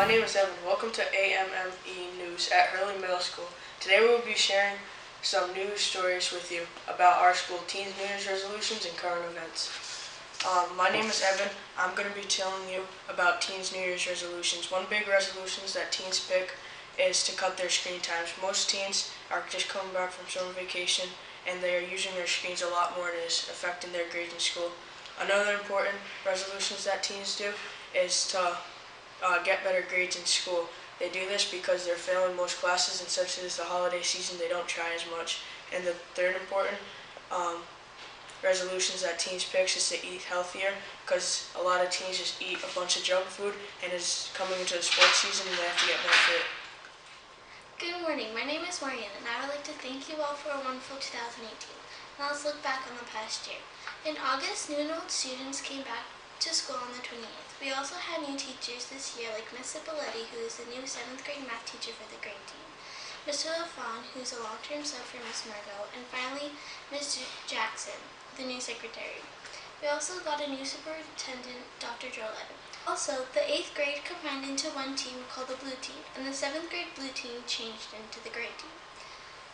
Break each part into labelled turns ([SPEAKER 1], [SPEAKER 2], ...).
[SPEAKER 1] My name is Evan. Welcome to AMME News at Hurley Middle School. Today we will be sharing some news stories with you about our school, teens' New Year's resolutions, and current events. My name is Evan. I'm going to be telling you about teens' New Year's resolutions. One big resolution that teens pick is to cut their screen times. Most teens are just coming back from summer vacation and they are using their screens a lot more and it is affecting their grades in school. Another important resolutions that teens do is to get better grades in school. They do this because they're failing most classes, and since it is the holiday season, they don't try as much. And the third important resolutions that teens pick is to eat healthier, because a lot of teens just eat a bunch of junk food, and it's coming into the sports season and they have to get more fit.
[SPEAKER 2] Good morning, my name is Marianne and I would like to thank you all for a wonderful 2018. Now let's look back on the past year. In August, new and old students came back to school on the 28th. We also had new teachers this year like Miss Cipoletti, who is the new 7th grade math teacher for the grade team, Mr. LaFawn, who is a long-term sub for Miss Margot, and finally Ms. Jackson, the new secretary. We also got a new superintendent, Dr. Jolette. Also, the 8th grade combined into one team called the Blue Team, and the 7th grade Blue Team changed into the Gray Team.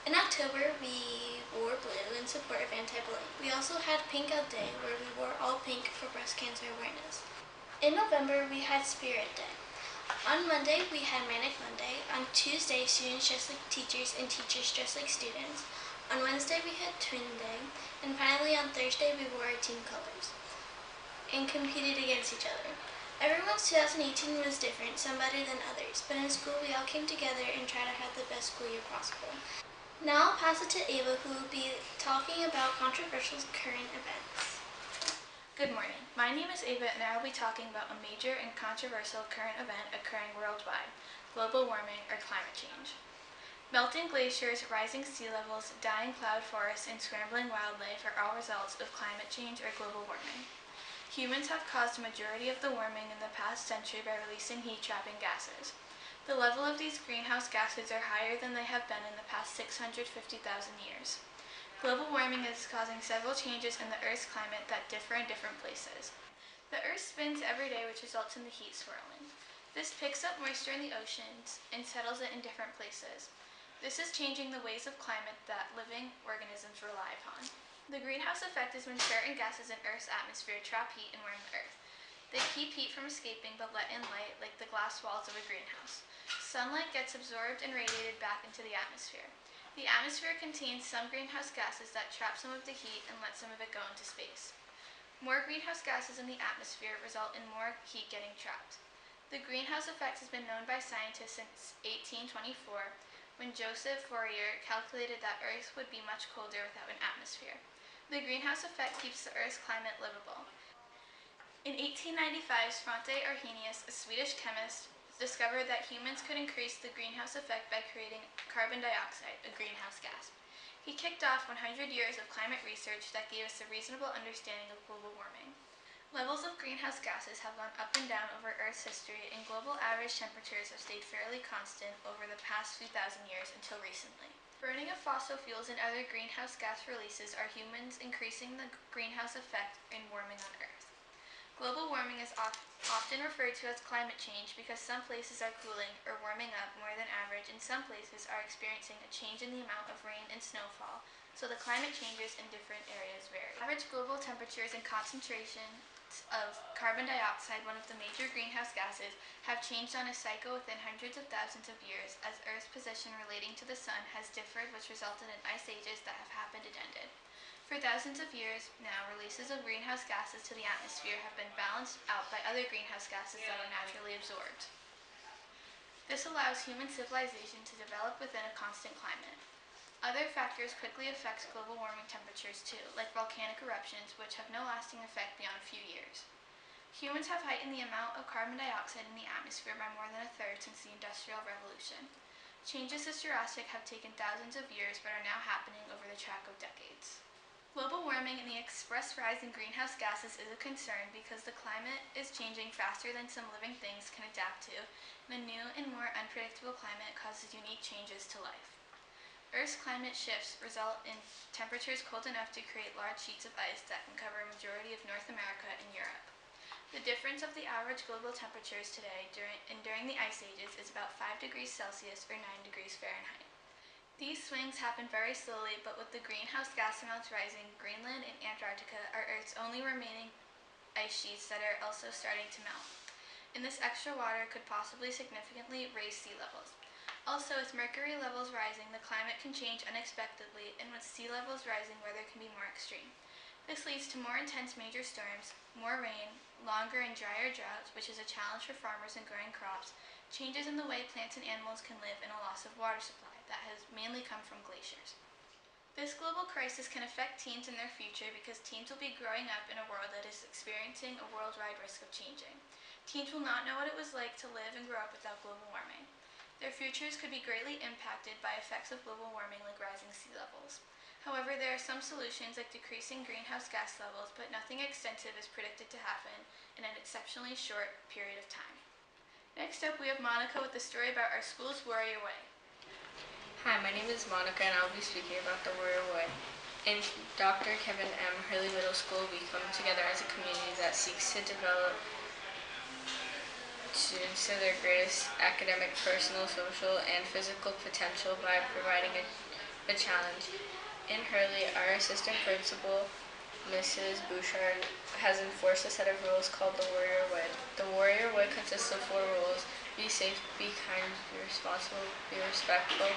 [SPEAKER 2] In October, we wore blue in support of anti-bullying. We also had Pink Out Day, where we wore all pink for breast cancer awareness. In November, we had Spirit Day. On Monday, we had Manic Monday. On Tuesday, students dressed like teachers and teachers dressed like students. On Wednesday, we had Twin Day. And finally, on Thursday, we wore our team colors and competed against each other. Everyone's 2018 was different, some better than others, but in school we all came together and tried to have the best school year possible. Now I'll pass it to Ava, who will be talking about controversial current events.
[SPEAKER 3] Good morning. My name is Ava and I will be talking about a major and controversial current event occurring worldwide, global warming or climate change. Melting glaciers, rising sea levels, dying cloud forests, and scrambling wildlife are all results of climate change or global warming. Humans have caused the majority of the warming in the past century by releasing heat-trapping gases. The level of these greenhouse gases are higher than they have been in the past 650,000 years. Global warming is causing several changes in the Earth's climate that differ in different places. The Earth spins every day, which results in the heat swirling. This picks up moisture in the oceans and settles it in different places. This is changing the ways of climate that living organisms rely upon. The greenhouse effect is when certain gases in Earth's atmosphere trap heat and warm the Earth. They keep heat from escaping but let in light like the glass walls of a greenhouse. Sunlight gets absorbed and radiated back into the atmosphere. The atmosphere contains some greenhouse gases that trap some of the heat and let some of it go into space. More greenhouse gases in the atmosphere result in more heat getting trapped. The greenhouse effect has been known by scientists since 1824, when Joseph Fourier calculated that Earth would be much colder without an atmosphere. The greenhouse effect keeps the Earth's climate livable. In 1895, Svante Arrhenius, a Swedish chemist, discovered that humans could increase the greenhouse effect by creating carbon dioxide, a greenhouse gas. He kicked off 100 years of climate research that gave us a reasonable understanding of global warming. Levels of greenhouse gases have gone up and down over Earth's history, and global average temperatures have stayed fairly constant over the past few thousand years until recently. Burning of fossil fuels and other greenhouse gas releases are humans increasing the greenhouse effect and warming on Earth. Global warming is often referred to as climate change because some places are cooling or warming up more than average and some places are experiencing a change in the amount of rain and snowfall, so the climate changes in different areas vary. Average global temperatures and concentrations of carbon dioxide, one of the major greenhouse gases, have changed on a cycle within hundreds of thousands of years as Earth's position relating to the sun has differed, which resulted in ice ages that have happened and ended. For thousands of years now, releases of greenhouse gases to the atmosphere have been balanced out by other greenhouse gases that are naturally absorbed. This allows human civilization to develop within a constant climate. Other factors quickly affect global warming temperatures too, like volcanic eruptions, which have no lasting effect beyond a few years. Humans have heightened the amount of carbon dioxide in the atmosphere by more than a third since the Industrial Revolution. Changes since Jurassic have taken thousands of years but are now happening over the track of decades. Global warming and the express rise in greenhouse gases is a concern because the climate is changing faster than some living things can adapt to, and a new and more unpredictable climate causes unique changes to life. Earth's climate shifts result in temperatures cold enough to create large sheets of ice that can cover a majority of North America and Europe. The difference of the average global temperatures today during the ice ages is about 5 degrees Celsius or 9 degrees Fahrenheit. These swings happen very slowly, but with the greenhouse gas amounts rising, Greenland and Antarctica are Earth's only remaining ice sheets that are also starting to melt. And this extra water could possibly significantly raise sea levels. Also, with mercury levels rising, the climate can change unexpectedly, and with sea levels rising, weather can be more extreme. This leads to more intense major storms, more rain, longer and drier droughts, which is a challenge for farmers in growing crops, changes in the way plants and animals can live, and a loss of water supply that has mainly come from glaciers. This global crisis can affect teens in their future because teens will be growing up in a world that is experiencing a worldwide risk of changing. Teens will not know what it was like to live and grow up without global warming. Their futures could be greatly impacted by effects of global warming like rising sea levels. However, there are some solutions like decreasing greenhouse gas levels, but nothing extensive is predicted to happen in an exceptionally short period of time. Next up, we have Monica with the story about our school's Warrior Way.
[SPEAKER 1] Hi, my name is Monica and I'll be speaking about the Warrior Way. In Dr. Kevin M. Hurley Middle School, we come together as a community that seeks to develop students to their greatest academic, personal, social, and physical potential by providing a challenge. In Hurley, our assistant principal, Mrs. Bouchard, has enforced a set of rules called the Warrior Way. The Warrior Way consists of 4 rules: be safe, be kind, be responsible, be respectful.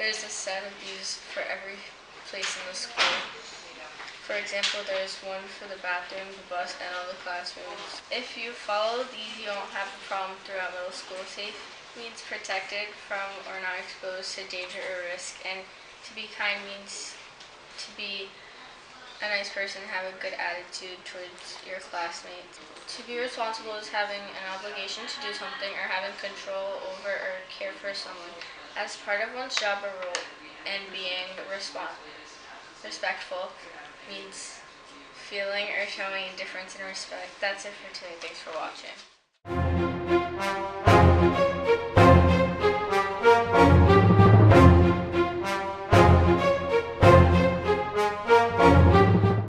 [SPEAKER 1] There is a set of these for every place in the school. For example, there is one for the bathroom, the bus, and all the classrooms. If you follow these, you won't have a problem throughout middle school. Safe means protected from or not exposed to danger or risk, and to be kind means to be a nice person and have a good attitude towards your classmates. To be responsible is having an obligation to do something or having control over or care for someone as part of one's job or role. And being respectful means feeling or showing indifference and respect. That's it for today. Thanks for watching.